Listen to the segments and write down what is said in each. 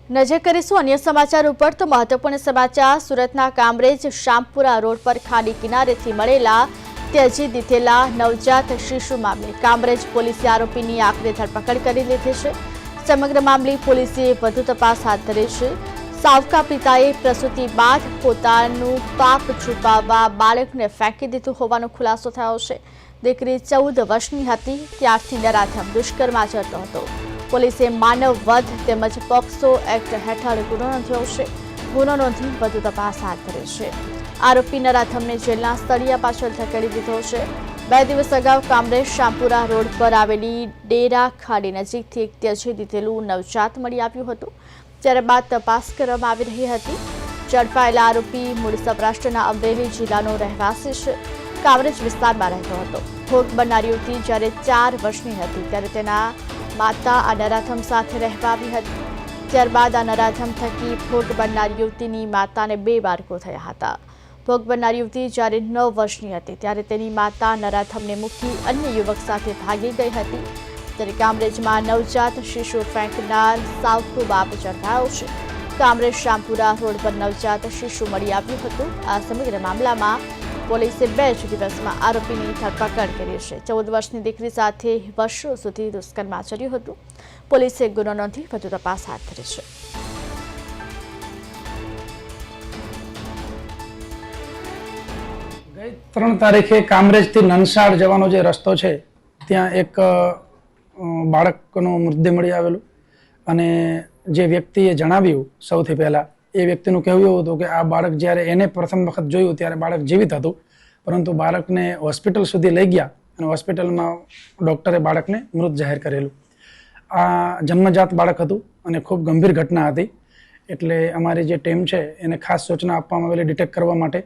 નજર કરીશું અન્ય સમાચાર ઉપર તો મહત્વપૂર્ણ સમાચાર સુરતના કામરેજ શામપુરા રોડ પર ખાડી કિનારેથી મળેલા ત્યજી દીધેલા નવજાત શિશુ મામલે કામરેજ પોલીસે આરોપીની આખરે ધરપકડ કરી લીધી છે। સમગ્ર મામલે પોલીસે વધુ તપાસ હાથ ધરી છે। સાવકા પિતાએ પ્રસૂતિ બાદ પોતાનું પાપ છુપાવવા બાળકને ફેંકી દીધું હોવાનો ખુલાસો થયો છે। દીકરી 14 વર્ષની હતી ત્યારથી નરાધમ દુષ્કર્મ આચરતો હતો। પોલીસે માનવ વધ તેમજ પોક્સો એક્ટ હેઠળ ગુનો નોંધ્યો છે। ગુનો નોંધી વધુ તપાસ હાથ ધરી છે। આરોપી નરાધમને જેલના સ્થળિયા પાછળ ધકેલી દીધો છે। 2 દિવસ અગાઉ કામરેજ શામપુરા રોડ પર આવેલી ડેરા ખાડી નજીકથી એક ત્યજી દીધેલું નવજાત મળી આવ્યું હતું। ત્યારબાદ તપાસ કરવામાં આવી રહી હતી। ઝડપાયેલા આરોપી મૂળ સૌરાષ્ટ્રના અમરેલી જિલ્લાનો રહેવાસી છે। કામરેજ વિસ્તારમાં રહેતો હતો। ભોગ બનનાર યુવતી જ્યારે 4 વર્ષની હતી ત્યારે તેના માતા આ નરાધમ સાથે રહેવા આવી હતી। ત્યારબાદ આ નરાધમ થકી ભોગ બનનાર યુવતીની માતાને 2 બાળકો થયા હતા। ભોગ બનનાર યુવતી જ્યારે 9 વર્ષની હતી ત્યારે તેની માતા નરાધમને મૂકી અન્ય યુવક સાથે ભાગી ગઈ હતી। ત્યારે કામરેજમાં નવજાત શિશુ ફેંકનાર સાવકો બાપ ઝડપાયો છે। કામરેજ શામપુરા રોડ પર નવજાત શિશુ મળી આવ્યું હતું। આ સમગ્ર મામલામાં પોલીસે 2 જ દિવસમાં આરોપીની ધરપકડ કરી છે। 14 વર્ષની દીકરી સાથે વર્ષો સુધી દુષ્કર્મ આચર્યું હતું। પોલીસે ગુનો નોંધી વધુ તપાસ હાથ ધરી છે। ગઈ 3 તારીખે કામરેજથી નનસાડ જવાનો જે રસ્તો છે ત્યાં એક બાળકનો મૃતદેહ મળી આવેલું અને જે વ્યક્તિએ જણાવ્યું સૌથી પહેલા એ વ્યક્તિનું કહેવું એવું હતું કે આ બાળક જ્યારે એને પ્રથમ વખત જોયું ત્યારે બાળક જીવિત હતું, પરંતુ બાળકને હોસ્પિટલ સુધી લઈ ગયા અને હોસ્પિટલમાં ડૉક્ટરે બાળકને મૃત જાહેર કરેલું। આ જન્મજાત બાળક હતું અને ખૂબ ગંભીર ઘટના હતી, એટલે અમારી જે ટીમ છે એને ખાસ સૂચના આપવામાં આવેલી ડિટેક્ટ કરવા માટે।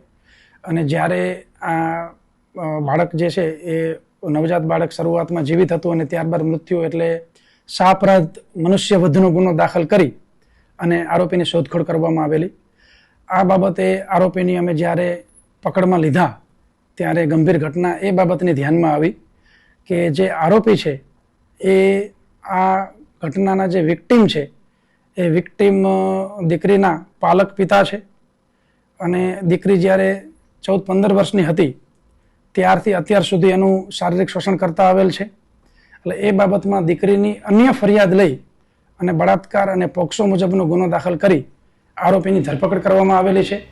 અને જ્યારે આ બાળક જે છે એ નવજાત બાળક શરૂઆતમાં જીવિત હતું અને ત્યારબાદ મૃત્યુ એટલે શાહઅપરાધ મનુષ્ય વધનો ગુનો દાખલ કરી અને આરોપીની શોધખોળ કરવામાં આવેલી। આ બાબતે આરોપીની અમે જ્યારે પકડમાં લીધા ત્યારે ગંભીર ઘટના એ બાબતની ધ્યાનમાં આવી કે જે આરોપી છે એ આ ઘટનાના જે વિક્ટીમ છે એ વિક્ટીમ દીકરીના પાલક પિતા છે અને દીકરી જ્યારે 14-15 વર્ષની હતી ત્યારથી અત્યાર સુધી એનું શારીરિક શોષણ કરતા આવેલ છે। એટલે એ બાબતમાં દીકરીની અન્ય ફરિયાદ લઈ અને બળાત્કાર અને પોક્સો મુજબનો ગુનો દાખલ કરી આરોપીની ધરપકડ કરવામાં આવેલી છે।